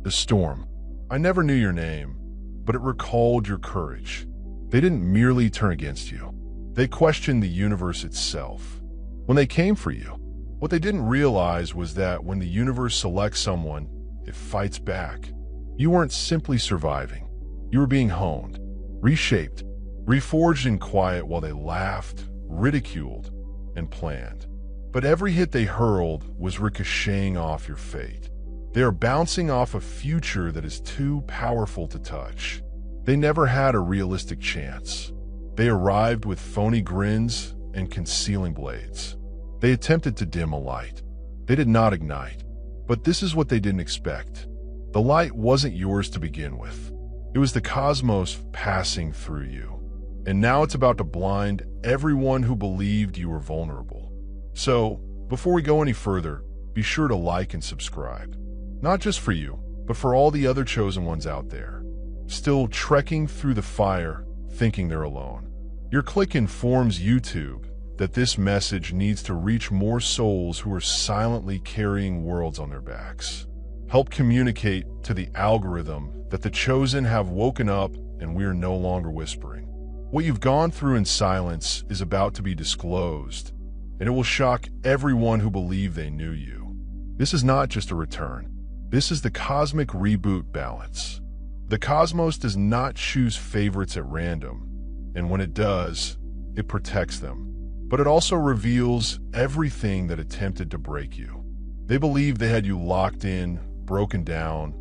The storm. I never knew your name, but it recalled your courage. They didn't merely turn against you. They questioned the universe itself. When they came for you, what they didn't realize was that when the universe selects someone, it fights back. You weren't simply surviving. You were being honed, reshaped, reforged in quiet while they laughed, ridiculed, and planned. But every hit they hurled was ricocheting off your fate. They are bouncing off a future that is too powerful to touch. They never had a realistic chance. They arrived with phony grins and concealing blades. They attempted to dim a light. They did not ignite. But this is what they didn't expect. The light wasn't yours to begin with. It was the cosmos passing through you. And now it's about to blind everyone who believed you were vulnerable. So, before we go any further, be sure to like and subscribe. Not just for you, but for all the other chosen ones out there, still trekking through the fire, thinking they're alone. Your click informs YouTube that this message needs to reach more souls who are silently carrying worlds on their backs. Help communicate to the algorithm that the chosen have woken up and we are no longer whispering. What you've gone through in silence is about to be disclosed, and it will shock everyone who believed they knew you. This is not just a return. This is the cosmic reboot balance. The cosmos does not choose favorites at random, and when it does, it protects them. But it also reveals everything that attempted to break you. They believed they had you locked in, broken down,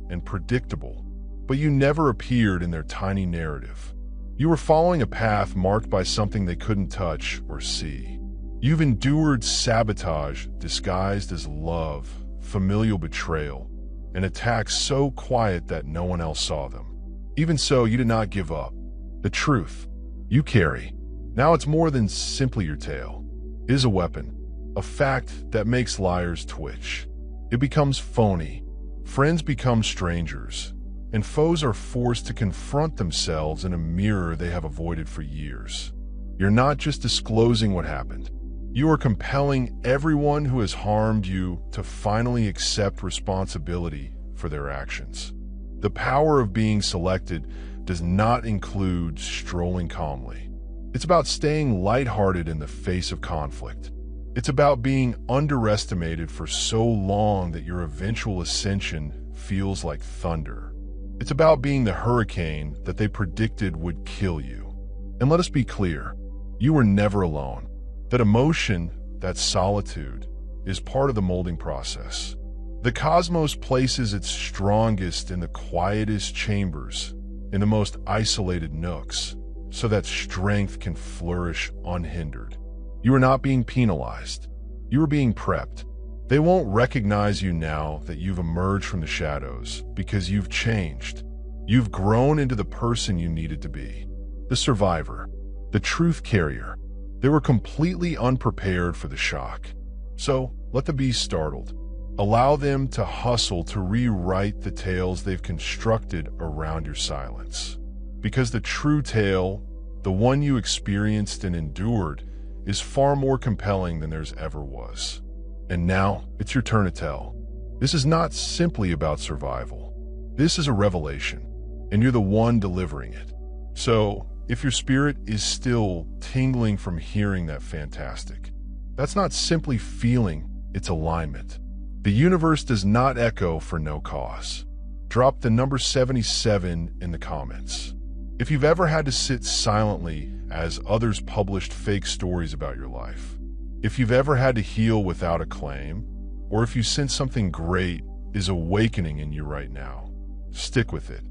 and predictable, but you never appeared in their tiny narrative. You were following a path marked by something they couldn't touch or see. You've endured sabotage disguised as love, familial betrayal, and attacks so quiet that no one else saw them. Even so, you did not give up. The truth you carry, now it's more than simply your tale. It is a weapon, a fact that makes liars twitch. It becomes phony, friends become strangers, and foes are forced to confront themselves in a mirror they have avoided for years. You're not just disclosing what happened. You are compelling everyone who has harmed you to finally accept responsibility for their actions. The power of being selected does not include strolling calmly. It's about staying lighthearted in the face of conflict. It's about being underestimated for so long that your eventual ascension feels like thunder. It's about being the hurricane that they predicted would kill you. And let us be clear, you were never alone. That emotion, that solitude, is part of the molding process. The cosmos places its strongest in the quietest chambers, in the most isolated nooks, so that strength can flourish unhindered. You are not being penalized. You are being prepped. They won't recognize you now that you've emerged from the shadows because you've changed. You've grown into the person you needed to be. The survivor, the truth carrier. They were completely unprepared for the shock. So let them be startled. Allow them to hustle to rewrite the tales they've constructed around your silence. Because the true tale, the one you experienced and endured, is far more compelling than there's ever was. And now, it's your turn to tell. This is not simply about survival. This is a revelation, and you're the one delivering it. So, if your spirit is still tingling from hearing that fantastic, that's not simply feeling, it's alignment. The universe does not echo for no cause. Drop the number 77 in the comments. If you've ever had to sit silently as others published fake stories about your life, if you've ever had to heal without a claim, or if you sense something great is awakening in you right now, stick with it.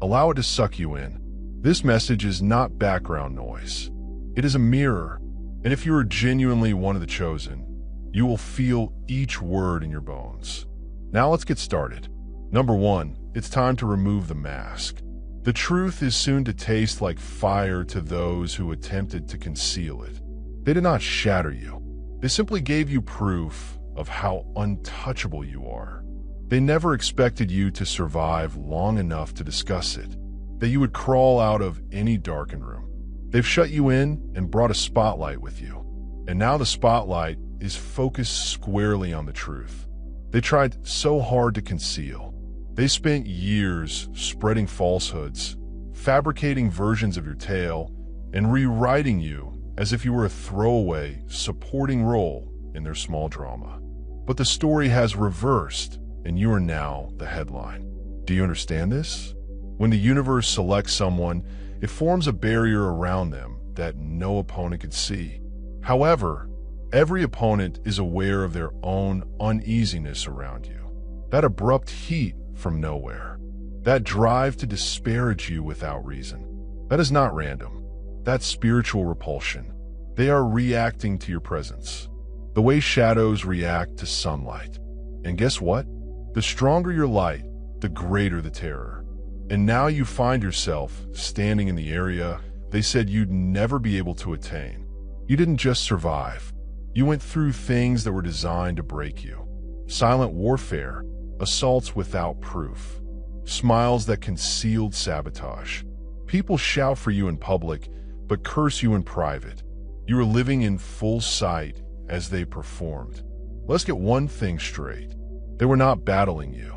Allow it to suck you in. This message is not background noise. It is a mirror, and if you are genuinely one of the chosen, you will feel each word in your bones. Now let's get started. Number 1, it's time to remove the mask. The truth is soon to taste like fire to those who attempted to conceal it. They did not shatter you. They simply gave you proof of how untouchable you are. They never expected you to survive long enough to discuss it, that you would crawl out of any darkened room. They've shut you in and brought a spotlight with you. And now the spotlight is focused squarely on the truth. They tried so hard to conceal, They spent years spreading falsehoods, fabricating versions of your tale, and rewriting you as if you were a throwaway, supporting role in their small drama. But the story has reversed, and you are now the headline. Do you understand this? When the universe selects someone, it forms a barrier around them that no opponent could see. However, every opponent is aware of their own uneasiness around you. That abrupt heat from nowhere. That drive to disparage you without reason. That is not random. That's spiritual repulsion. They are reacting to your presence. The way shadows react to sunlight. And guess what? The stronger your light, the greater the terror. And now you find yourself standing in the area they said you'd never be able to attain. You didn't just survive. You went through things that were designed to break you. Silent warfare, assaults without proof, smiles that concealed sabotage. People shout for you in public, but curse you in private. You were living in full sight as they performed. Let's get one thing straight. They were not battling you.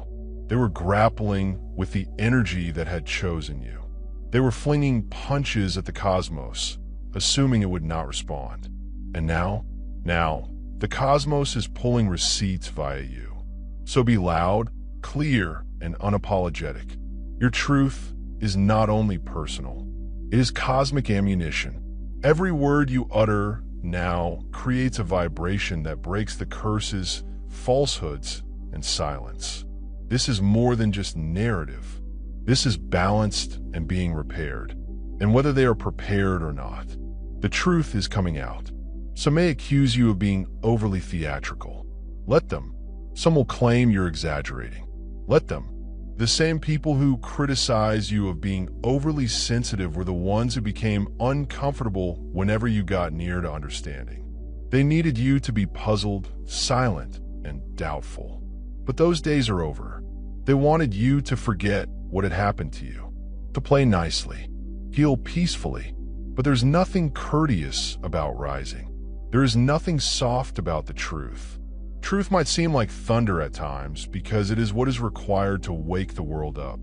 They were grappling with the energy that had chosen you. They were flinging punches at the cosmos, assuming it would not respond. And now, the cosmos is pulling receipts via you. So be loud, clear, and unapologetic. Your truth is not only personal, it is cosmic ammunition. Every word you utter now creates a vibration that breaks the curses, falsehoods, and silence. This is more than just narrative. This is balanced and being repaired. And whether they are prepared or not, the truth is coming out. Some may accuse you of being overly theatrical. Let them. Some will claim you're exaggerating. Let them. The same people who criticize you of being overly sensitive were the ones who became uncomfortable whenever you got near to understanding. They needed you to be puzzled, silent, and doubtful. But those days are over. They wanted you to forget what had happened to you, to play nicely, heal peacefully. But there's nothing courteous about rising. There is nothing soft about the truth. Truth might seem like thunder at times because it is what is required to wake the world up.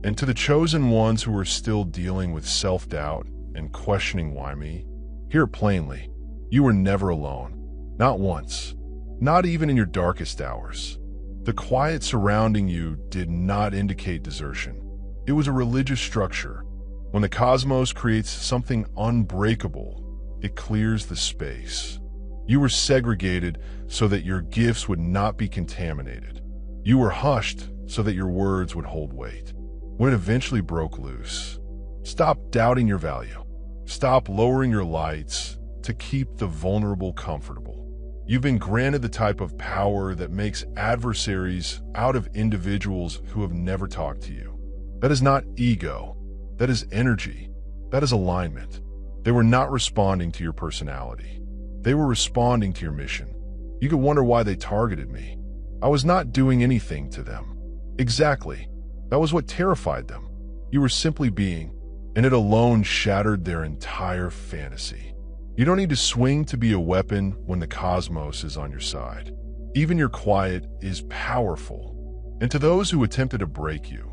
And to the chosen ones who are still dealing with self-doubt and questioning why me, hear it plainly. You were never alone. Not once. Not even in your darkest hours. The quiet surrounding you did not indicate desertion. It was a religious structure. When the cosmos creates something unbreakable, it clears the space. You were segregated so that your gifts would not be contaminated. You were hushed so that your words would hold weight. When it eventually broke loose, stop doubting your value. Stop lowering your lights to keep the vulnerable comfortable. You've been granted the type of power that makes adversaries out of individuals who have never talked to you. That is not ego. That is energy. That is alignment. They were not responding to your personality. They were responding to your mission. You could wonder why they targeted me. I was not doing anything to them. Exactly. That was what terrified them. You were simply being, and it alone shattered their entire fantasy. You don't need to swing to be a weapon when the cosmos is on your side. Even your quiet is powerful. And to those who attempted to break you,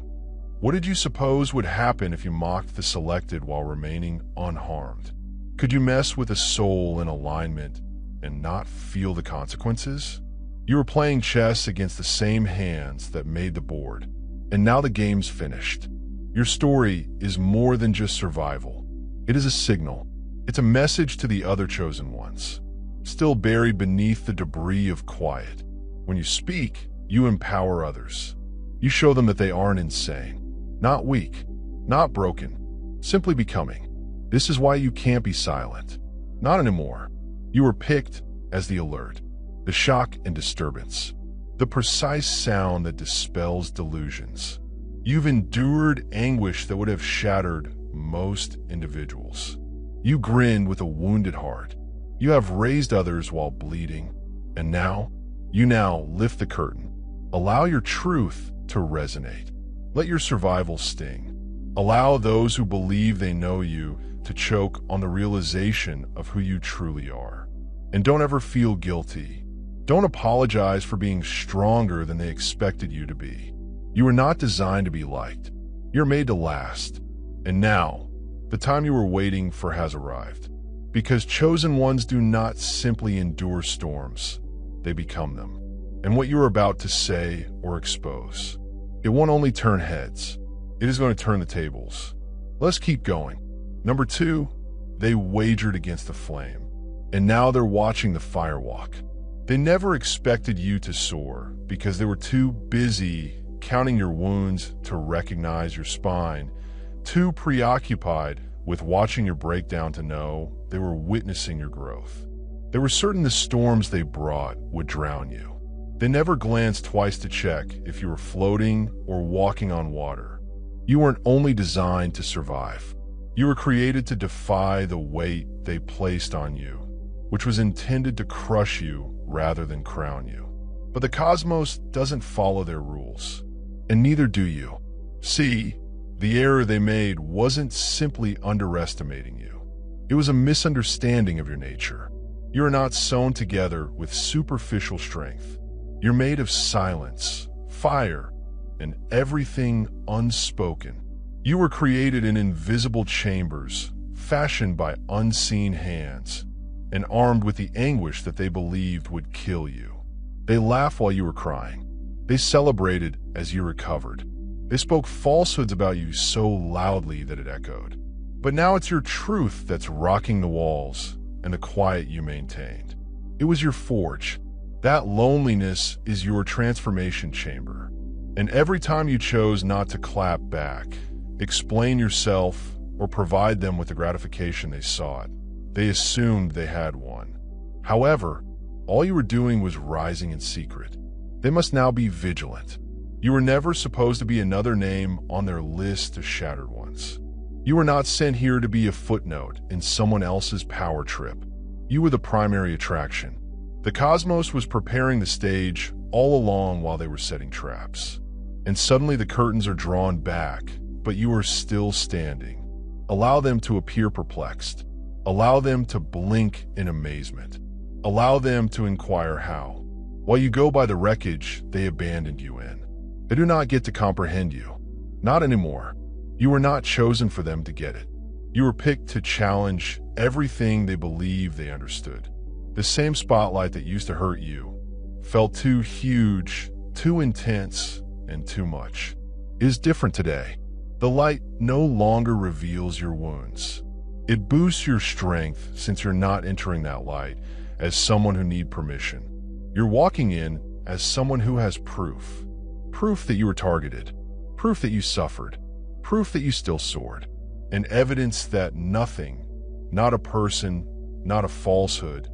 what did you suppose would happen if you mocked the selected while remaining unharmed? Could you mess with a soul in alignment and not feel the consequences? You were playing chess against the same hands that made the board, and now the game's finished. Your story is more than just survival. It is a signal. It's a message to the other chosen ones, still buried beneath the debris of quiet. When you speak, you empower others. You show them that they aren't insane, not weak, not broken, simply becoming. This is why you can't be silent. Not anymore. You were picked as the alert, the shock and disturbance, the precise sound that dispels delusions. You've endured anguish that would have shattered most individuals. You grinned with a wounded heart. You have raised others while bleeding. And now, you lift the curtain. Allow your truth to resonate. Let your survival sting. Allow those who believe they know you to choke on the realization of who you truly are. And don't ever feel guilty. Don't apologize for being stronger than they expected you to be. You were not designed to be liked. You're made to last. And now, the time you were waiting for has arrived. Because chosen ones do not simply endure storms, they become them. And what you are about to say or expose, it won't only turn heads, it is going to turn the tables. Let's keep going. Number 2, they wagered against the flame. And now they're watching the fire walk. They never expected you to soar because they were too busy counting your wounds to recognize your spine, too preoccupied with watching your breakdown to know they were witnessing your growth. They were certain the storms they brought would drown you. They never glanced twice to check if you were floating or walking on water. You weren't only designed to survive. You were created to defy the weight they placed on you, which was intended to crush you rather than crown you. But the cosmos doesn't follow their rules, and neither do you. See, the error they made wasn't simply underestimating you. It was a misunderstanding of your nature. You are not sewn together with superficial strength. You're made of silence, fire, and everything unspoken. You were created in invisible chambers, fashioned by unseen hands, and armed with the anguish that they believed would kill you. They laughed while you were crying. They celebrated as you recovered. They spoke falsehoods about you so loudly that it echoed. But now it's your truth that's rocking the walls and the quiet you maintained. It was your forge. That loneliness is your transformation chamber. And every time you chose not to clap back, explain yourself, or provide them with the gratification they sought, they assumed they had one. However, all you were doing was rising in secret. They must now be vigilant. You were never supposed to be another name on their list of shattered ones. You were not sent here to be a footnote in someone else's power trip. You were the primary attraction. The cosmos was preparing the stage all along while they were setting traps. And suddenly the curtains are drawn back, but you are still standing. Allow them to appear perplexed. Allow them to blink in amazement. Allow them to inquire how. While you go by the wreckage they abandoned you in. They do not get to comprehend you. Not anymore. You were not chosen for them to get it. You were picked to challenge everything they believed they understood. The same spotlight that used to hurt you felt too huge, too intense, and too much. It is different today. The light no longer reveals your wounds. It boosts your strength since you're not entering that light as someone who needs permission. You're walking in as someone who has proof. Proof that you were targeted. Proof that you suffered. Proof that you still soared. And evidence that nothing, not a person, not a falsehood,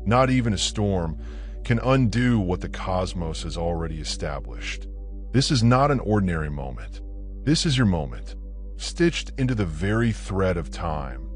not even a storm, can undo what the cosmos has already established. This is not an ordinary moment. This is your moment, stitched into the very thread of time,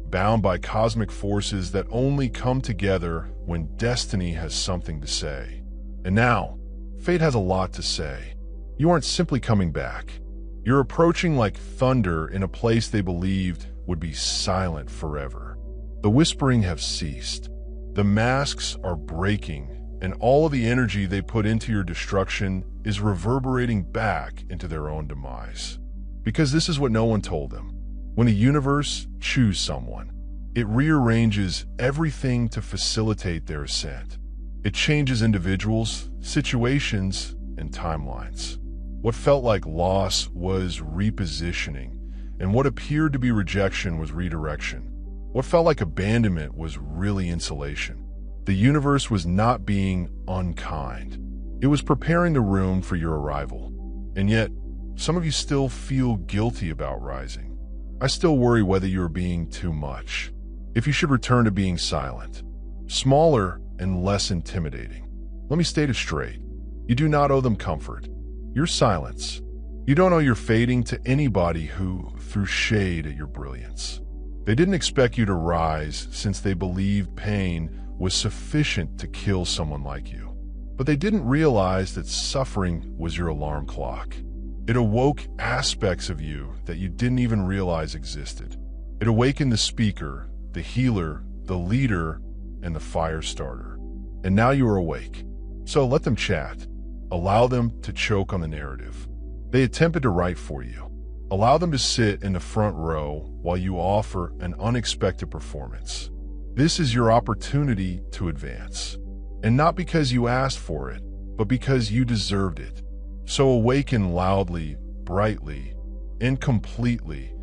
bound by cosmic forces that only come together when destiny has something to say. And now, fate has a lot to say. You aren't simply coming back. You're approaching like thunder in a place they believed would be silent forever. The whispering have ceased. The masks are breaking, and all of the energy they put into your destruction is reverberating back into their own demise. Because this is what no one told them. When the universe chooses someone, it rearranges everything to facilitate their ascent. It changes individuals, situations, and timelines. What felt like loss was repositioning, and what appeared to be rejection was redirection. What felt like abandonment was really insulation. The universe was not being unkind. It was preparing the room for your arrival. And yet, some of you still feel guilty about rising. I still worry whether you are being too much. If you should return to being silent, smaller and less intimidating. Let me state it straight. You do not owe them comfort. Your silence. You don't owe your fading to anybody who threw shade at your brilliance. They didn't expect you to rise since they believed pain was sufficient to kill someone like you. But they didn't realize that suffering was your alarm clock. It awoke aspects of you that you didn't even realize existed. It awakened the speaker, the healer, the leader, and the fire starter. And now you are awake. So let them chat. Allow them to choke on the narrative. They attempted to write for you. Allow them to sit in the front row while you offer an unexpected performance. This is your opportunity to advance. And not because you asked for it, but because you deserved it. So awaken loudly, brightly, and completely,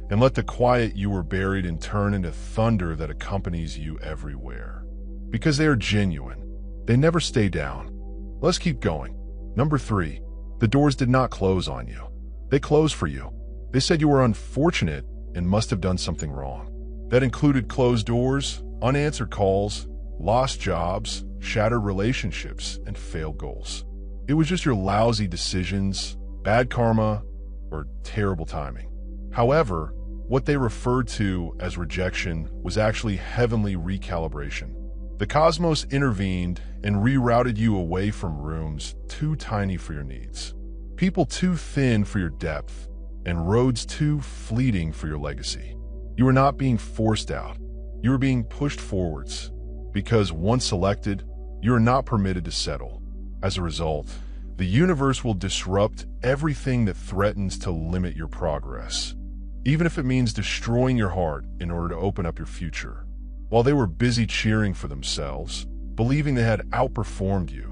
and let the quiet you were buried in turn into thunder that accompanies you everywhere. Because they are genuine. They never stay down. Let's keep going. Number 3, the doors did not close on you. They closed for you. They said you were unfortunate and must have done something wrong. That included closed doors, unanswered calls, lost jobs, shattered relationships, and failed goals. It was just your lousy decisions, bad karma, or terrible timing. However, what they referred to as rejection was actually heavenly recalibration. The cosmos intervened and rerouted you away from rooms too tiny for your needs, people too thin for your depth, and roads too fleeting for your legacy. You were not being forced out. You were being pushed forwards, because once selected, you are not permitted to settle. As a result, the universe will disrupt everything that threatens to limit your progress, even if it means destroying your heart in order to open up your future. While they were busy cheering for themselves, believing they had outperformed you,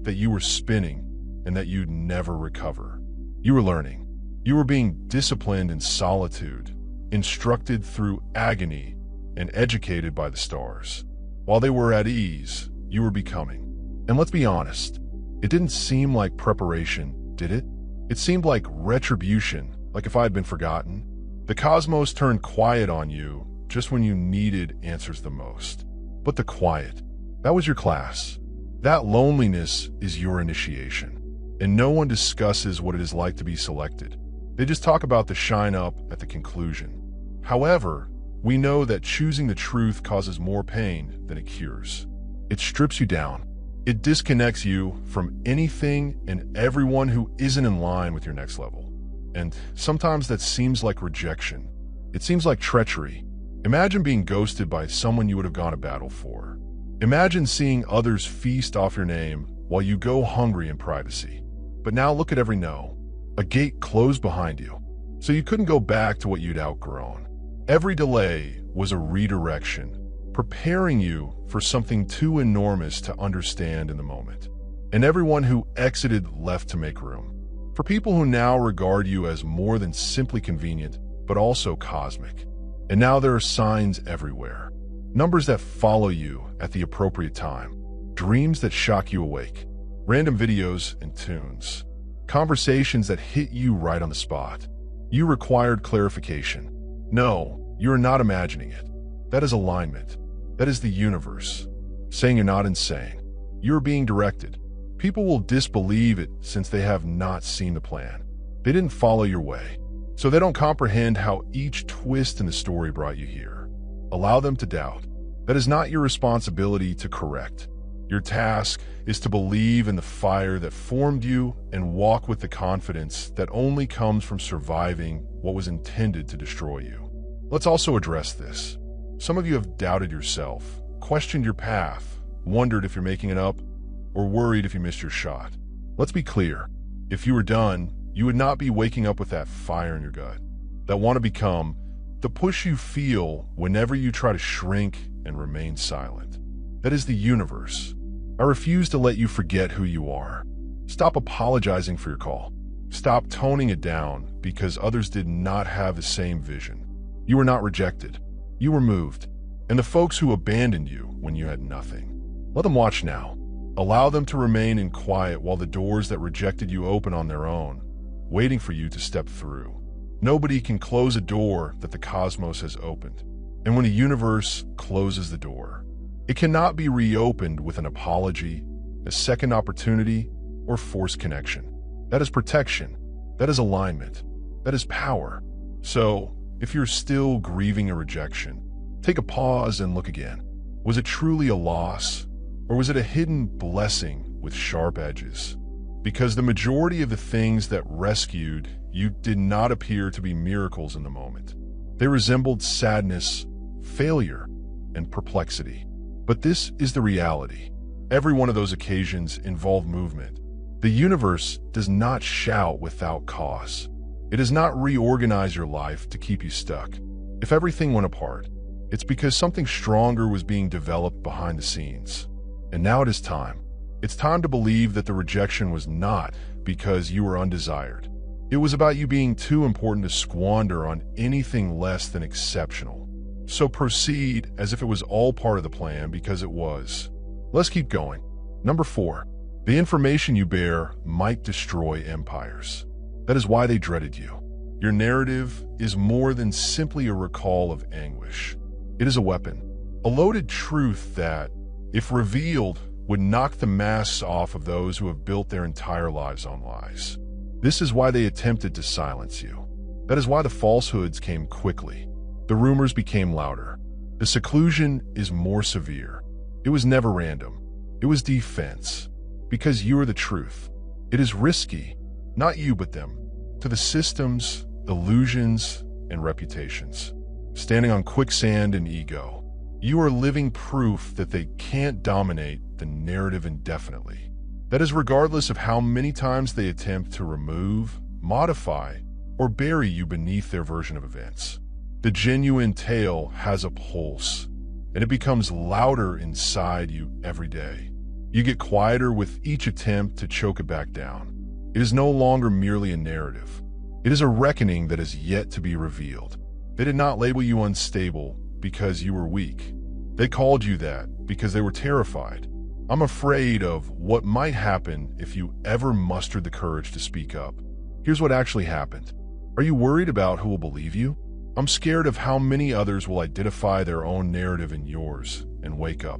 that you were spinning, and that you'd never recover, you were learning. You were being disciplined in solitude, instructed through agony, and educated by the stars. While they were at ease, you were becoming. And let's be honest, it didn't seem like preparation, did it? It seemed like retribution, like if I had been forgotten. The cosmos turned quiet on you just when you needed answers the most. But the quiet, that was your class. That loneliness is your initiation. And no one discusses what it is like to be selected. They just talk about the shine up at the conclusion. However, we know that choosing the truth causes more pain than it cures. It strips you down. It disconnects you from anything and everyone who isn't in line with your next level. And sometimes that seems like rejection. It seems like treachery. Imagine being ghosted by someone you would have gone to battle for. Imagine seeing others feast off your name while you go hungry in privacy. But now look at every no. A gate closed behind you, so you couldn't go back to what you'd outgrown. Every delay was a redirection, preparing you for something too enormous to understand in the moment. And everyone who exited left to make room. For people who now regard you as more than simply convenient, but also cosmic. And now there are signs everywhere. Numbers that follow you at the appropriate time. Dreams that shock you awake. Random videos and tunes. Conversations that hit you right on the spot. You required clarification. No, you are not imagining it. That is alignment. That is the universe saying you're not insane. You're being directed. People will disbelieve it since they have not seen the plan. They didn't follow your way, so they don't comprehend how each twist in the story brought you here. Allow them to doubt. That is not your responsibility to correct. Your task is to believe in the fire that formed you and walk with the confidence that only comes from surviving what was intended to destroy you. Let's also address this. Some of you have doubted yourself, questioned your path, wondered if you're making it up, or worried if you missed your shot. Let's be clear. If you were done, you would not be waking up with that fire in your gut, that want to become, the push you feel whenever you try to shrink and remain silent. That is the universe. I refuse to let you forget who you are. Stop apologizing for your call. Stop toning it down because others did not have the same vision. You were not rejected. You were moved. And the folks who abandoned you when you had nothing, let them watch now. Allow them to remain in quiet while the doors that rejected you open on their own, waiting for you to step through. Nobody can close a door that the cosmos has opened. And when the universe closes the door, it cannot be reopened with an apology, a second opportunity, or forced connection. That is protection. That is alignment. That is power. So, if you're still grieving a rejection, take a pause and look again. Was it truly a loss, or was it a hidden blessing with sharp edges? Because the majority of the things that rescued you did not appear to be miracles in the moment. They resembled sadness, failure, and perplexity. But this is the reality. Every one of those occasions involved movement, The universe does not shout without cause. It does not reorganize your life to keep you stuck. If everything went apart, it's because something stronger was being developed behind the scenes. And now it is time. It's time to believe that the rejection was not because you were undesired. It was about you being too important to squander on anything less than exceptional. So proceed as if it was all part of the plan, because it was. Let's keep going. Number 4. The information you bear might destroy empires. That is why they dreaded you. Your narrative is more than simply a recall of anguish. It is a weapon, a loaded truth that, if revealed, would knock the masks off of those who have built their entire lives on lies. This is why they attempted to silence you. That is why the falsehoods came quickly. The rumors became louder. The seclusion is more severe. It was never random. It was defense. Because you are the truth. It is risky, not you but them, to the systems, illusions, and reputations. Standing on quicksand and ego, you are living proof that they can't dominate the narrative indefinitely. That is regardless of how many times they attempt to remove, modify, or bury you beneath their version of events. The genuine tale has a pulse, and it becomes louder inside you every day. You get quieter with each attempt to choke it back down. It is no longer merely a narrative. It is a reckoning that is yet to be revealed. They did not label you unstable because you were weak. They called you that because they were terrified. I'm afraid of what might happen if you ever mustered the courage to speak up. Here's what actually happened. Are you worried about who will believe you? I'm scared of how many others will identify their own narrative in yours and wake up.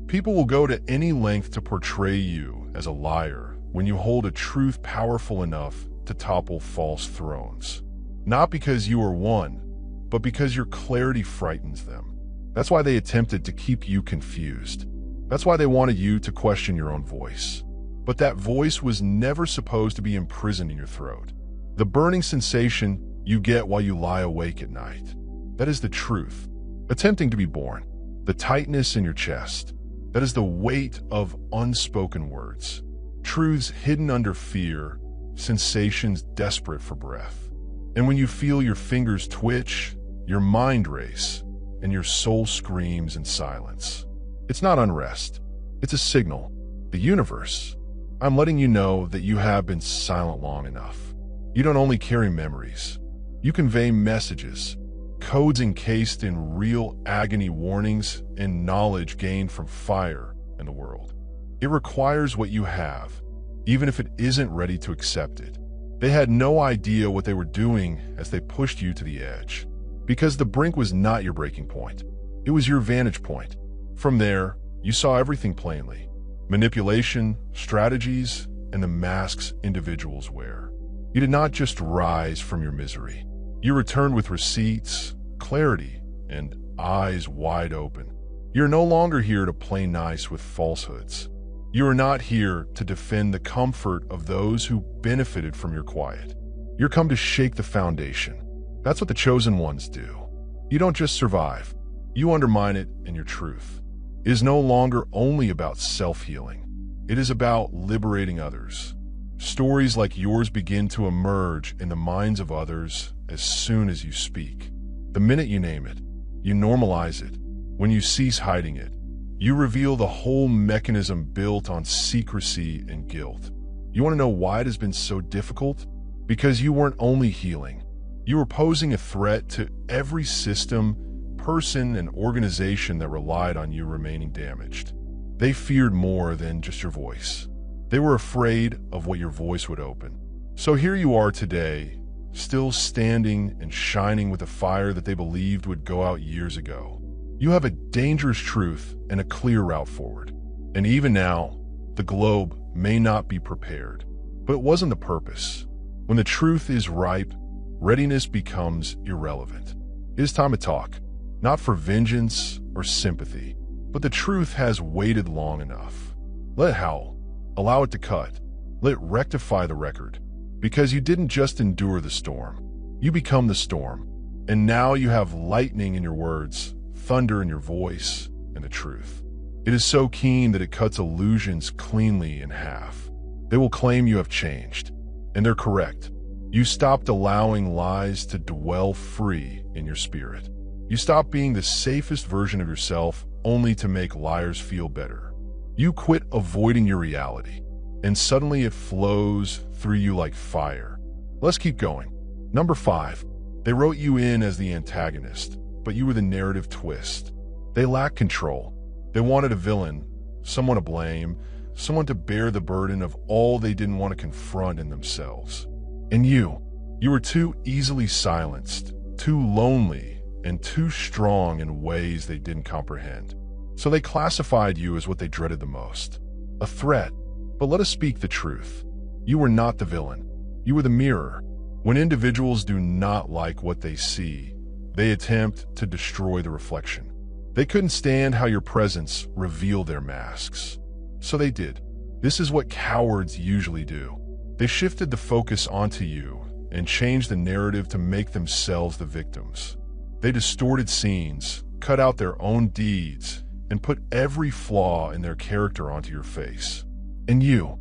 People will go to any length to portray you as a liar when you hold a truth powerful enough to topple false thrones. Not because you are one, but because your clarity frightens them. That's why they attempted to keep you confused. That's why they wanted you to question your own voice. But that voice was never supposed to be imprisoned in your throat. The burning sensation you get while you lie awake at night. That is the truth, attempting to be born. The tightness in your chest. That is the weight of unspoken words. Truths hidden under fear, sensations desperate for breath. And when you feel your fingers twitch, your mind race, and your soul screams in silence. It's not unrest. It's a signal. The universe. I'm letting you know that you have been silent long enough. You don't only carry memories. You convey messages, codes encased in real agony warnings and knowledge gained from fire in the world. It requires what you have, even if it isn't ready to accept it. They had no idea what they were doing as they pushed you to the edge. Because the brink was not your breaking point. It was your vantage point. From there, you saw everything plainly. Manipulation, strategies, and the masks individuals wear. You did not just rise from your misery. You returned with receipts, clarity, and eyes wide open. You're no longer here to play nice with falsehoods. You are not here to defend the comfort of those who benefited from your quiet. You're come to shake the foundation. That's what the chosen ones do. You don't just survive. You undermine it in your truth. It is no longer only about self-healing. It is about liberating others. Stories like yours begin to emerge in the minds of others as soon as you speak. The minute you name it, you normalize it. When you cease hiding it, you reveal the whole mechanism built on secrecy and guilt. You want to know why it has been so difficult? Because you weren't only healing. You were posing a threat to every system, person, and organization that relied on you remaining damaged. They feared more than just your voice. They were afraid of what your voice would open. So here you are today, still standing and shining with a fire that they believed would go out years ago. You have a dangerous truth and a clear route forward. And even now, the globe may not be prepared. But it wasn't the purpose. When the truth is ripe, readiness becomes irrelevant. It is time to talk, not for vengeance or sympathy, but the truth has waited long enough. Let it howl. Allow it to cut. Let it rectify the record. Because you didn't just endure the storm. You become the storm. And now you have lightning in your words, thunder in your voice, and the truth. It is so keen that it cuts illusions cleanly in half. They will claim you have changed, and they're correct. You stopped allowing lies to dwell free in your spirit. You stopped being the safest version of yourself only to make liars feel better. You quit avoiding your reality, and suddenly it flows through you like fire. Let's keep going. Number 5. They wrote you in as the antagonist, but you were the narrative twist. They lacked control. They wanted a villain, someone to blame, someone to bear the burden of all they didn't want to confront in themselves. And you were too easily silenced, too lonely, and too strong in ways they didn't comprehend. So they classified you as what they dreaded the most, a threat. But let us speak the truth. You were not the villain. You were the mirror. When individuals do not like what they see, they attempt to destroy the reflection. They couldn't stand how your presence revealed their masks. So they did. This is what cowards usually do. They shifted the focus onto you and changed the narrative to make themselves the victims. They distorted scenes, cut out their own deeds, and put every flaw in their character onto your face. And you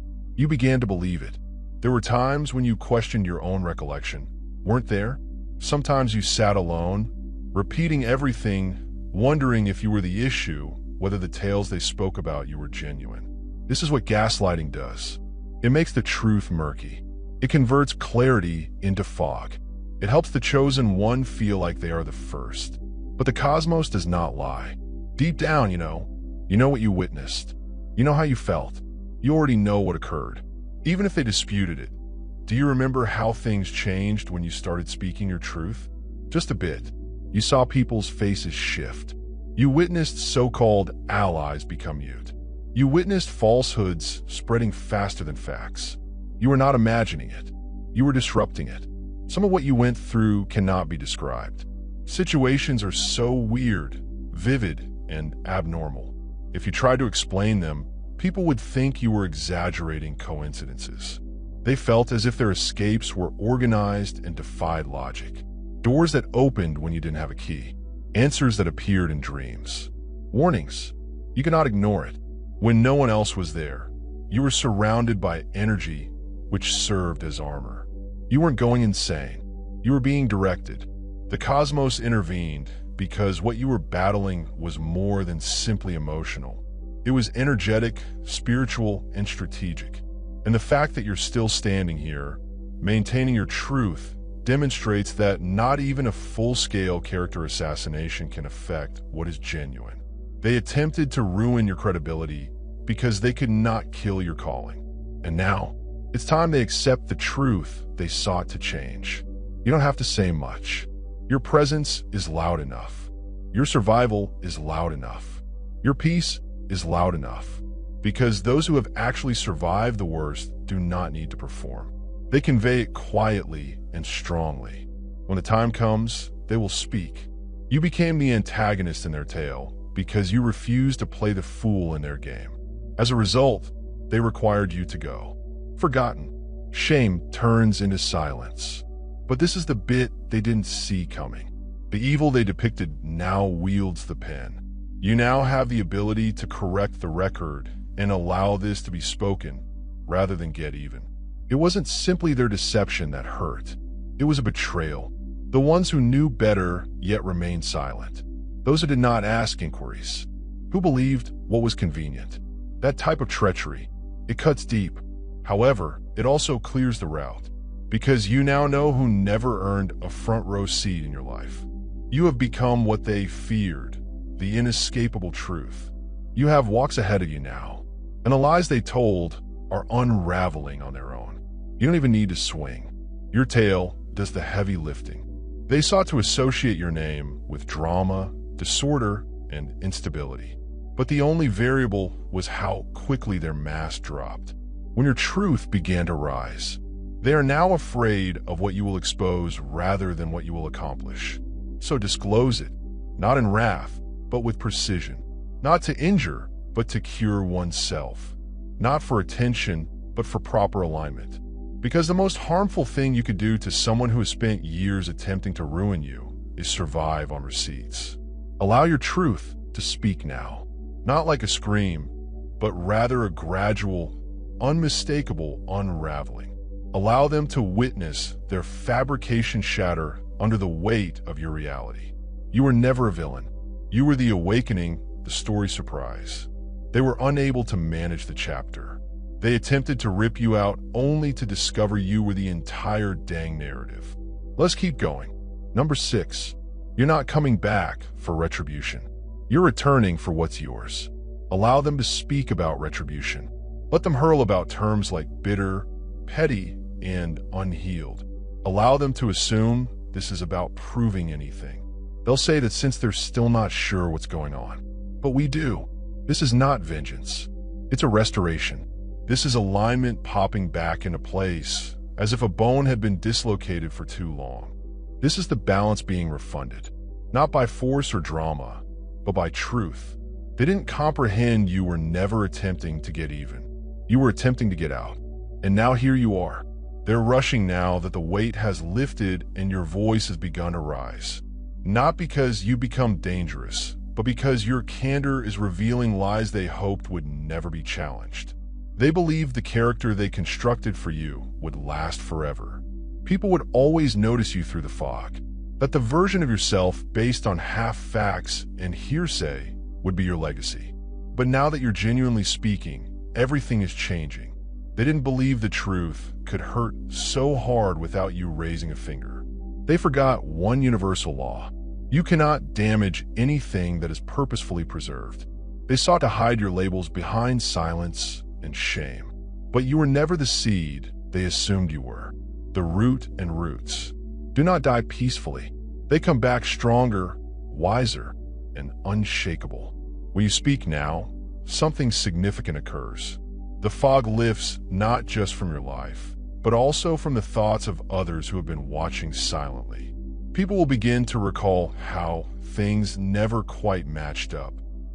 began to believe it. There were times when you questioned your own recollection. Weren't there? Sometimes you sat alone, repeating everything, wondering if you were the issue, whether the tales they spoke about you were genuine. This is what gaslighting does. It makes the truth murky. It converts clarity into fog. It helps the chosen one feel like they are the first. But the cosmos does not lie. Deep down, you know what you witnessed. You know how you felt. You already know what occurred. Even if they disputed it, do you remember how things changed when you started speaking your truth? Just a bit. You saw people's faces shift. You witnessed so-called allies become mute. You witnessed falsehoods spreading faster than facts. You were not imagining it. You were disrupting it. Some of what you went through cannot be described. Situations are so weird, vivid, and abnormal. If you tried to explain them, people would think you were exaggerating coincidences. They felt as if their escapes were organized and defied logic. Doors that opened when you didn't have a key. Answers that appeared in dreams. Warnings. You cannot ignore it. When no one else was there, you were surrounded by energy which served as armor. You weren't going insane. You were being directed. The cosmos intervened because what you were battling was more than simply emotional. It was energetic, spiritual, and strategic. And the fact that you're still standing here, maintaining your truth, demonstrates that not even a full-scale character assassination can affect what is genuine. They attempted to ruin your credibility because they could not kill your calling. And now, it's time they accept the truth they sought to change. You don't have to say much. Your presence is loud enough. Your survival is loud enough. Your peace is loud enough. Because those who have actually survived the worst do not need to perform. They convey it quietly and strongly. When the time comes, they will speak. You became the antagonist in their tale because you refused to play the fool in their game. As a result, they required you to go. Forgotten. Shame turns into silence. But this is the bit they didn't see coming. The evil they depicted now wields the pen. You now have the ability to correct the record and allow this to be spoken rather than get even. It wasn't simply their deception that hurt. It was a betrayal. The ones who knew better yet remained silent. Those who did not ask inquiries. Who believed what was convenient. That type of treachery, it cuts deep. However, it also clears the route. Because you now know who never earned a front row seat in your life. You have become what they feared, the inescapable truth. You have walks ahead of you now, and the lies they told are unraveling on their own. You don't even need to swing. Your tale does the heavy lifting. They sought to associate your name with drama, disorder, and instability. But the only variable was how quickly their mask dropped. When your truth began to rise, they are now afraid of what you will expose rather than what you will accomplish. So disclose it, not in wrath, but with precision. Not to injure, but to cure oneself. Not for attention, but for proper alignment. Because the most harmful thing you could do to someone who has spent years attempting to ruin you is survive on receipts. Allow your truth to speak now. Not like a scream, but rather a gradual, unmistakable unraveling. Allow them to witness their fabrication shatter under the weight of your reality. You were never a villain. You were the awakening, the story surprise. They were unable to manage the chapter. They attempted to rip you out only to discover you were the entire dang narrative. Let's keep going. Number 6. You're not coming back for retribution. You're returning for what's yours. Allow them to speak about retribution. Let them hurl about terms like bitter, petty, and unhealed. Allow them to assume this is about proving anything. They'll say that since they're still not sure what's going on. But we do. This is not vengeance. It's a restoration. This is alignment popping back into place, as if a bone had been dislocated for too long. This is the balance being refunded, not by force or drama, but by truth. They didn't comprehend you were never attempting to get even. You were attempting to get out. And now here you are. They're rushing now that the weight has lifted and your voice has begun to rise. Not because you become dangerous, but because your candor is revealing lies they hoped would never be challenged. They believed the character they constructed for you would last forever. People would always notice you through the fog, that the version of yourself based on half facts and hearsay would be your legacy. But now that you're genuinely speaking, everything is changing. They didn't believe the truth could hurt so hard without you raising a finger. They forgot one universal law. You cannot damage anything that is purposefully preserved. They sought to hide your labels behind silence and shame. But you were never the seed they assumed you were. The root and roots do not die peacefully. They come back stronger, wiser, and unshakable. When you speak now, something significant occurs. The fog lifts not just from your life, but also from the thoughts of others who have been watching silently. People will begin to recall how things never quite matched up.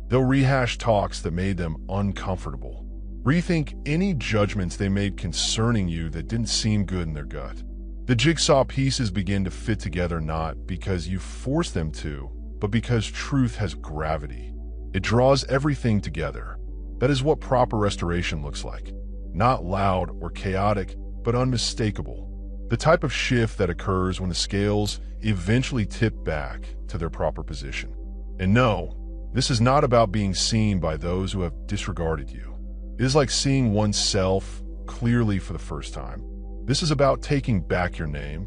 They'll rehash talks that made them uncomfortable. Rethink any judgments they made concerning you that didn't seem good in their gut. The jigsaw pieces begin to fit together not because you force them to, but because truth has gravity. It draws everything together. That is what proper restoration looks like. Not loud or chaotic, but unmistakable. The type of shift that occurs when the scales eventually tip back to their proper position. And no, this is not about being seen by those who have disregarded you. It is like seeing oneself clearly for the first time. This is about taking back your name,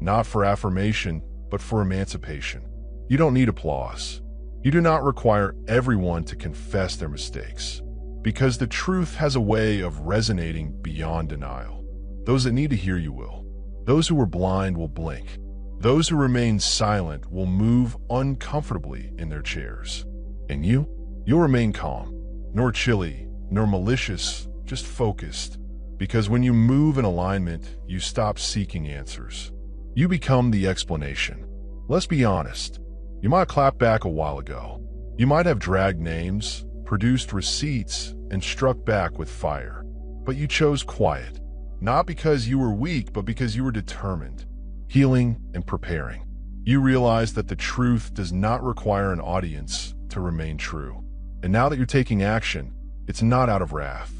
not for affirmation, but for emancipation. You don't need applause. You do not require everyone to confess their mistakes, because the truth has a way of resonating beyond denial. Those that need to hear you will. Those who were blind will blink. Those who remain silent will move uncomfortably in their chairs. And you'll remain calm, nor chilly, nor malicious, just focused. Because when you move in alignment, you stop seeking answers. You become the explanation. Let's be honest. You might have clapped back a while ago. You might have dragged names, produced receipts, and struck back with fire. But you chose quiet. Not because you were weak, but because you were determined, healing, and preparing. You realized that the truth does not require an audience to remain true. And now that you're taking action, it's not out of wrath.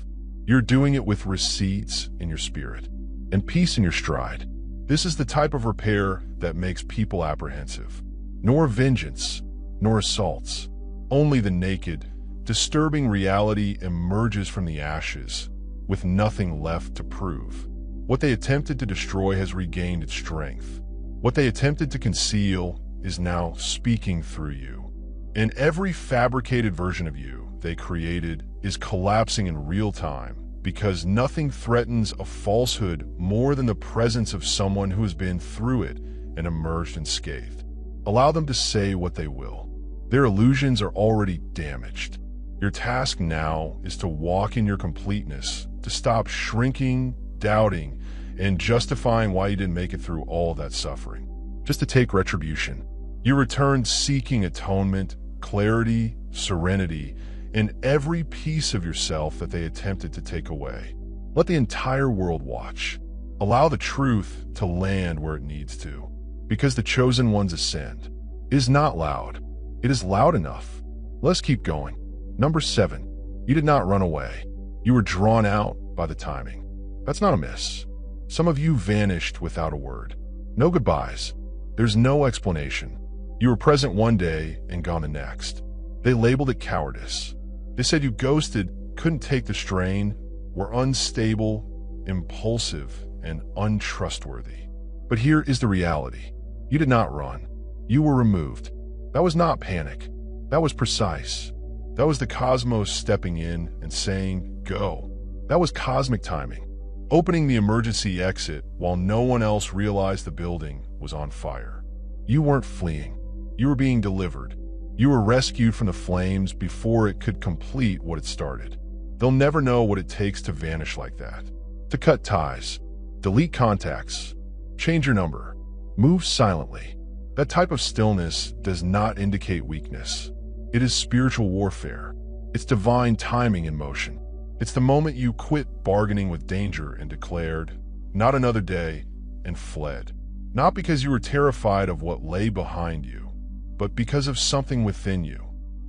You're doing it with receipts in your spirit and peace in your stride. This is the type of repair that makes people apprehensive. Nor vengeance, nor assaults. Only the naked, disturbing reality emerges from the ashes, with nothing left to prove. What they attempted to destroy has regained its strength. What they attempted to conceal is now speaking through you. And every fabricated version of you they created is collapsing in real time, because nothing threatens a falsehood more than the presence of someone who has been through it and emerged unscathed. Allow them to say what they will. Their illusions are already damaged. Your task now is to walk in your completeness, to stop shrinking, doubting, and justifying why you didn't make it through all that suffering. Just to take retribution. You returned seeking atonement, clarity, serenity, in every piece of yourself that they attempted to take away. Let the entire world watch. Allow the truth to land where it needs to, because the chosen one's ascend is not loud. It is loud enough. Let's keep going. Number 7, you did not run away. You were drawn out, by the timing. That's not a miss. Some of you vanished without a word. No goodbyes. There's no explanation. You were present one day and gone the next. They labeled it cowardice. They said you ghosted, couldn't take the strain, were unstable, impulsive, and untrustworthy. But here is the reality. You did not run. You were removed. That was not panic. That was precise. That was the cosmos stepping in and saying, go. That was cosmic timing, opening the emergency exit while no one else realized the building was on fire. You weren't fleeing. You were being delivered. You were rescued from the flames before it could complete what it started. They'll never know what it takes to vanish like that. To cut ties, delete contacts, change your number, move silently. That type of stillness does not indicate weakness. It is spiritual warfare. It's divine timing in motion. It's the moment you quit bargaining with danger and declared, not another day, and fled. Not because you were terrified of what lay behind you, but because of something within you.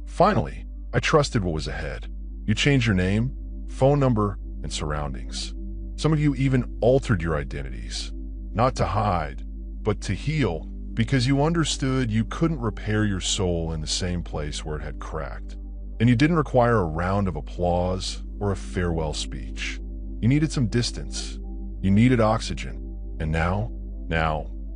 Finally, I trusted what was ahead. You changed your name, phone number, and surroundings. Some of you even altered your identities, not to hide, but to heal, because you understood you couldn't repair your soul in the same place where it had cracked. And you didn't require a round of applause or a farewell speech. You needed some distance. You needed oxygen. And now,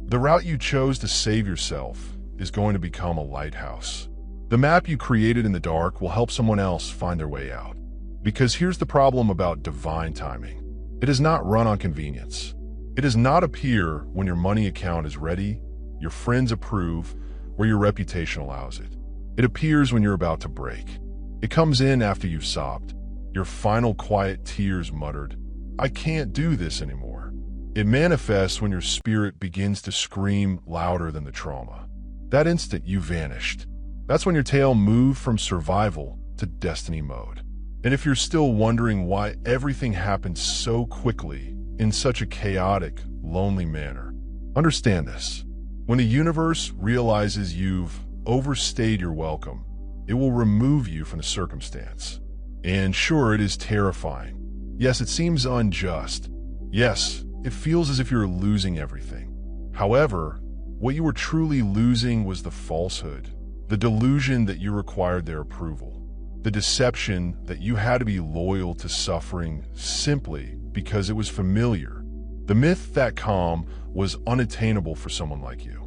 the route you chose to save yourself is going to become a lighthouse. The map you created in the dark will help someone else find their way out. Because here's the problem about divine timing. It does not run on convenience. It does not appear when your money account is ready, your friends approve, or your reputation allows it. It appears when you're about to break. It comes in after you've sobbed, your final quiet tears muttered, "I can't do this anymore." It manifests when your spirit begins to scream louder than the trauma. That instant you vanished. That's when your tail moved from survival to destiny mode. And if you're still wondering why everything happened so quickly in such a chaotic, lonely manner, understand this. When the universe realizes you've overstayed your welcome, it will remove you from the circumstance. And sure, it is terrifying. Yes, it seems unjust. Yes, it feels as if you're losing everything. However, what you were truly losing was the falsehood, the delusion that you required their approval, the deception that you had to be loyal to suffering simply because it was familiar, the myth that calm was unattainable for someone like you.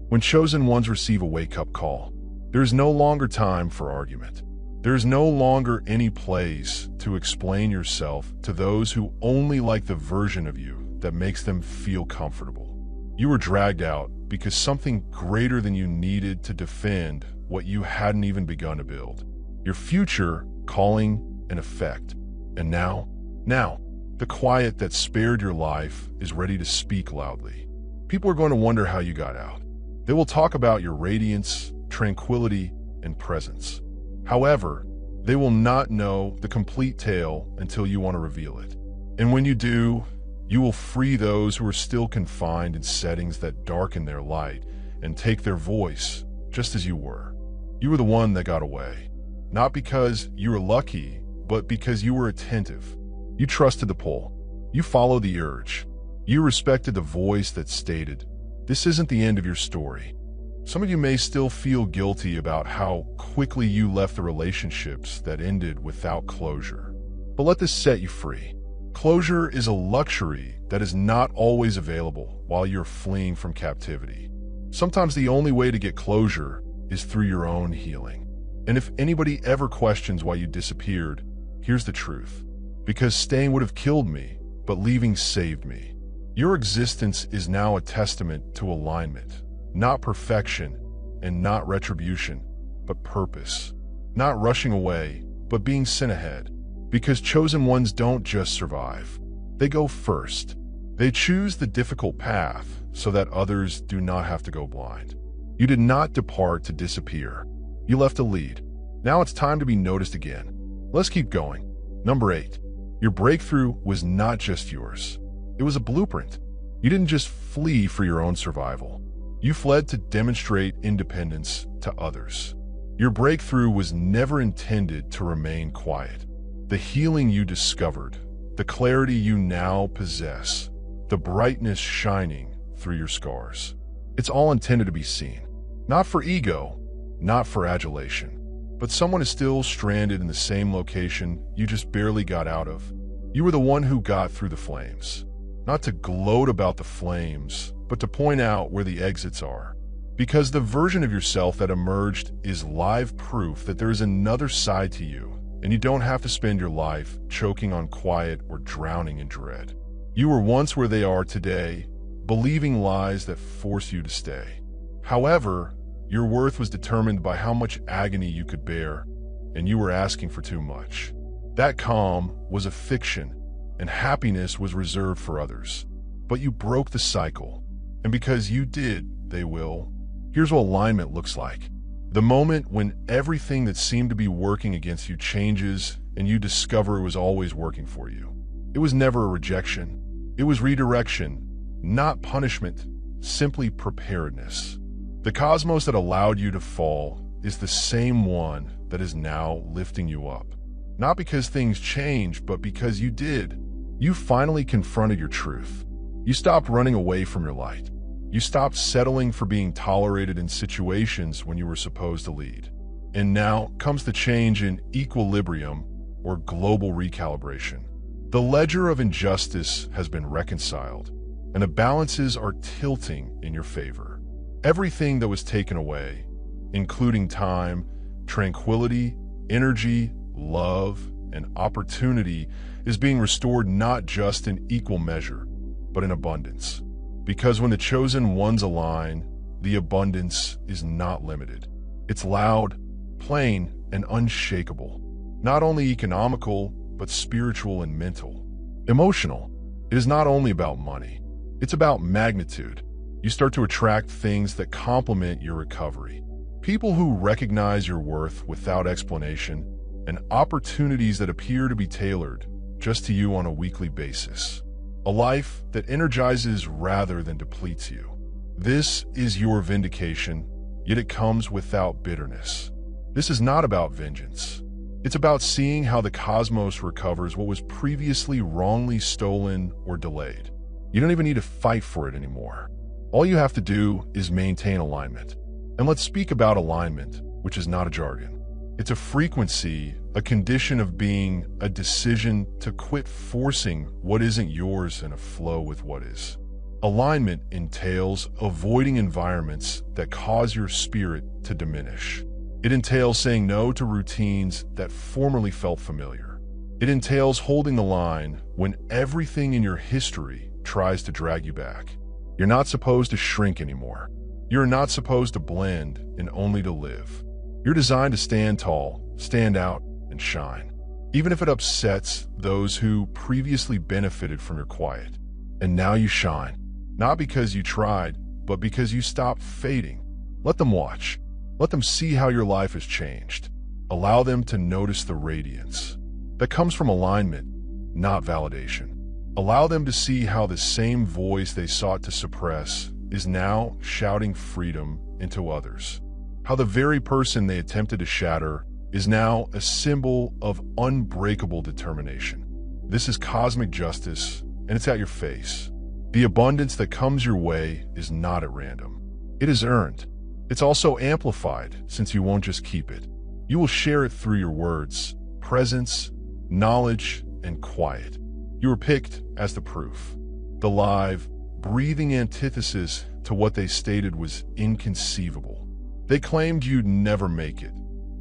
When chosen ones receive a wake-up call, there is no longer time for argument. There is no longer any place to explain yourself to those who only like the version of you that makes them feel comfortable. You were dragged out because something greater than you needed to defend what you hadn't even begun to build. Your future, calling, and effect. And now, the quiet that spared your life is ready to speak loudly. People are going to wonder how you got out. They will talk about your radiance, tranquility, and presence. However, they will not know the complete tale until you want to reveal it. And when you do, you will free those who are still confined in settings that darken their light and take their voice just as you were. You were the one that got away. Not because you were lucky, but because you were attentive. You trusted the pull. You followed the urge. You respected the voice that stated, "This isn't the end of your story." Some of you may still feel guilty about how quickly you left the relationships that ended without closure. But let this set you free. Closure is a luxury that is not always available while you're fleeing from captivity. Sometimes the only way to get closure is through your own healing. And if anybody ever questions why you disappeared, here's the truth. Because staying would have killed me, but leaving saved me. Your existence is now a testament to alignment, not perfection and not retribution, but purpose. Not rushing away, but being sent ahead. Because chosen ones don't just survive. They go first. They choose the difficult path so that others do not have to go blind. You did not depart to disappear. You left a lead. Now it's time to be noticed again. Let's keep going. Number 8. Your breakthrough was not just yours. It was a blueprint. You didn't just flee for your own survival. You fled to demonstrate independence to others. Your breakthrough was never intended to remain quiet. The healing you discovered, the clarity you now possess, the brightness shining through your scars. It's all intended to be seen. Not for ego, not for adulation, but someone is still stranded in the same location you just barely got out of. You were the one who got through the flames. Not to gloat about the flames, but to point out where the exits are. Because the version of yourself that emerged is live proof that there is another side to you, and you don't have to spend your life choking on quiet or drowning in dread. You were once where they are today, believing lies that force you to stay. However, your worth was determined by how much agony you could bear, and you were asking for too much. That calm was a fiction, and happiness was reserved for others. But you broke the cycle, and because you did, they will. Here's what alignment looks like. The moment when everything that seemed to be working against you changes and you discover it was always working for you. It was never a rejection. It was redirection, not punishment, simply preparedness. The cosmos that allowed you to fall is the same one that is now lifting you up. Not because things changed, but because you did. You finally confronted your truth. You stopped running away from your light. You stopped settling for being tolerated in situations when you were supposed to lead. And now comes the change in equilibrium or global recalibration. The ledger of injustice has been reconciled, and the balances are tilting in your favor. Everything that was taken away, including time, tranquility, energy, love, and opportunity, is being restored not just in equal measure, but in abundance. Because when the chosen ones align, the abundance is not limited. It's loud, plain, and unshakable. Not only economical, but spiritual and mental. Emotional. It is not only about money. It's about magnitude. You start to attract things that complement your recovery. People who recognize your worth without explanation, and opportunities that appear to be tailored just to you on a weekly basis. A life that energizes rather than depletes you. This is your vindication, yet it comes without bitterness. This is not about vengeance. It's about seeing how the cosmos recovers what was previously wrongly stolen or delayed. You don't even need to fight for it anymore. All you have to do is maintain alignment. And let's speak about alignment, which is not a jargon. It's a frequency, a condition of being, a decision to quit forcing what isn't yours and a flow with what is. Alignment entails avoiding environments that cause your spirit to diminish. It entails saying no to routines that formerly felt familiar. It entails holding the line when everything in your history tries to drag you back. You're not supposed to shrink anymore. You're not supposed to blend and only to live. You're designed to stand tall, stand out, and shine, even if it upsets those who previously benefited from your quiet. And now you shine, not because you tried, but because you stopped fading. Let them watch. Let them see how your life has changed. Allow them to notice the radiance that comes from alignment, not validation. Allow them to see how the same voice they sought to suppress is now shouting freedom into others. How the very person they attempted to shatter is now a symbol of unbreakable determination. This is cosmic justice, and it's at your face. The abundance that comes your way is not at random. It is earned. It's also amplified, since you won't just keep it. You will share it through your words, presence, knowledge, and quiet. You were picked as the proof. The live, breathing antithesis to what they stated was inconceivable. They claimed you'd never make it,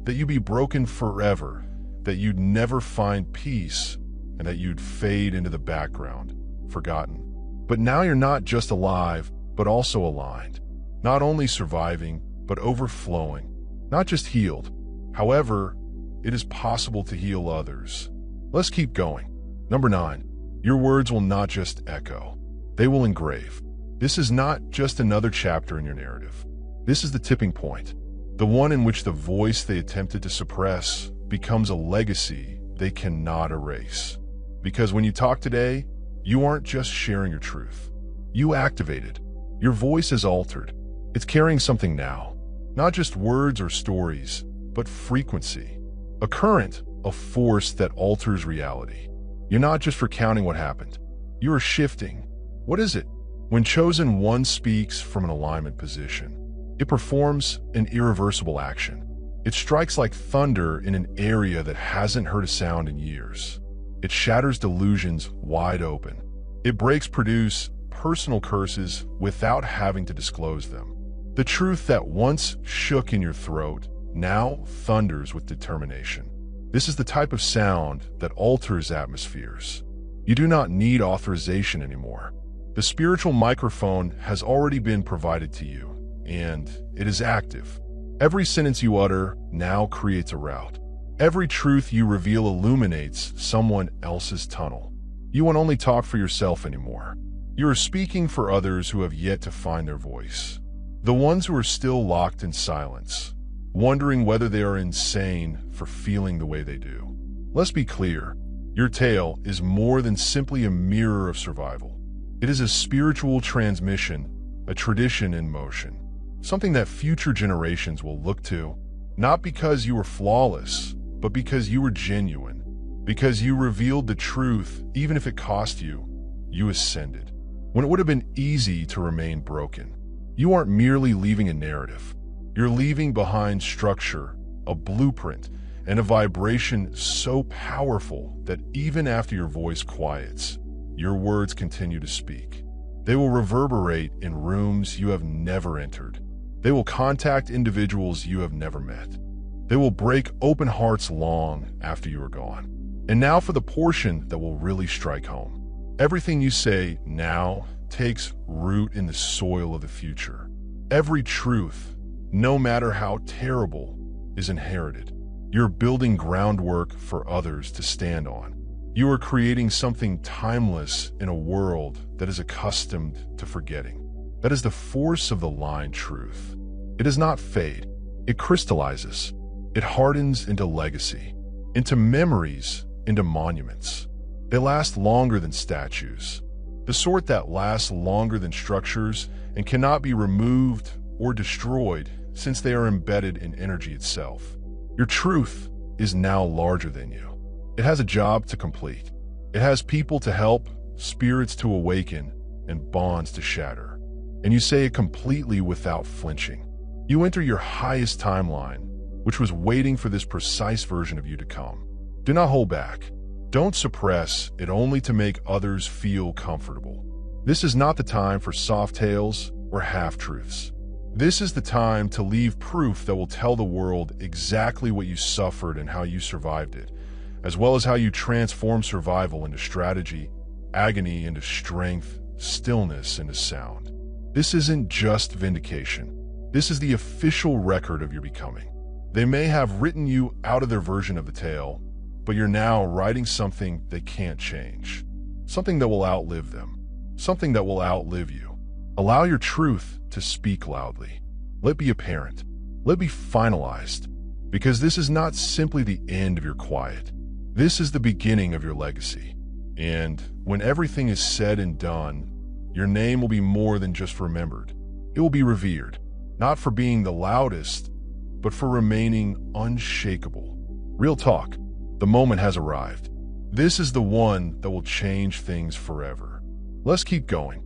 that you'd be broken forever, that you'd never find peace, and that you'd fade into the background, forgotten. But now you're not just alive, but also aligned. Not only surviving, but overflowing. Not just healed. However, it is possible to heal others. Let's keep going. Number 9. Your words will not just echo. They will engrave. This is not just another chapter in your narrative. This is the tipping point. The one in which the voice they attempted to suppress becomes a legacy they cannot erase. Because when you talk today, you aren't just sharing your truth. You activated. Your voice is altered. It's carrying something now. Not just words or stories, but frequency. A current, a force that alters reality. You're not just recounting what happened. You are shifting. What is it? When chosen one speaks from an alignment position, it performs an irreversible action. It strikes like thunder in an area that hasn't heard a sound in years. It shatters delusions wide open. It breaks personal curses without having to disclose them. The truth that once shook in your throat now thunders with determination. This is the type of sound that alters atmospheres. You do not need authorization anymore. The spiritual microphone has already been provided to you, and it is active. Every sentence you utter now creates a route. Every truth you reveal illuminates someone else's tunnel. You won't only talk for yourself anymore. You are speaking for others who have yet to find their voice. The ones who are still locked in silence, wondering whether they are insane for feeling the way they do. Let's be clear, your tale is more than simply a mirror of survival. It is a spiritual transmission, a tradition in motion, something that future generations will look to, not because you were flawless, but because you were genuine, because you revealed the truth, even if it cost you. You ascended, when it would have been easy to remain broken. You aren't merely leaving a narrative. You're leaving behind structure, a blueprint, and a vibration so powerful that even after your voice quiets, your words continue to speak. They will reverberate in rooms you have never entered. They will contact individuals you have never met. They will break open hearts long after you are gone. And now for the portion that will really strike home. Everything you say now takes root in the soil of the future. Every truth, no matter how terrible, is inherited. You're building groundwork for others to stand on. You are creating something timeless in a world that is accustomed to forgetting. That is the force of the line truth. It does not fade. It crystallizes. It hardens into legacy, into memories, into monuments. They last longer than statues. The sort that lasts longer than structures and cannot be removed or destroyed since they are embedded in energy itself. Your truth is now larger than you. It has a job to complete. It has people to help, spirits to awaken, and bonds to shatter. And you say it completely without flinching. You enter your highest timeline, which was waiting for this precise version of you to come. Do not hold back. Don't suppress it only to make others feel comfortable. This is not the time for soft tales or half-truths. This is the time to leave proof that will tell the world exactly what you suffered and how you survived it, as well as how you transform survival into strategy, agony into strength, stillness into sound. This isn't just vindication. This is the official record of your becoming. They may have written you out of their version of the tale, but you're now writing something they can't change. Something that will outlive them. Something that will outlive you. Allow your truth to speak loudly. Let it be apparent. Let it be finalized. Because this is not simply the end of your quiet. This is the beginning of your legacy. And when everything is said and done, your name will be more than just remembered. It will be revered, not for being the loudest, but for remaining unshakable. Real talk, the moment has arrived. This is the one that will change things forever. Let's keep going.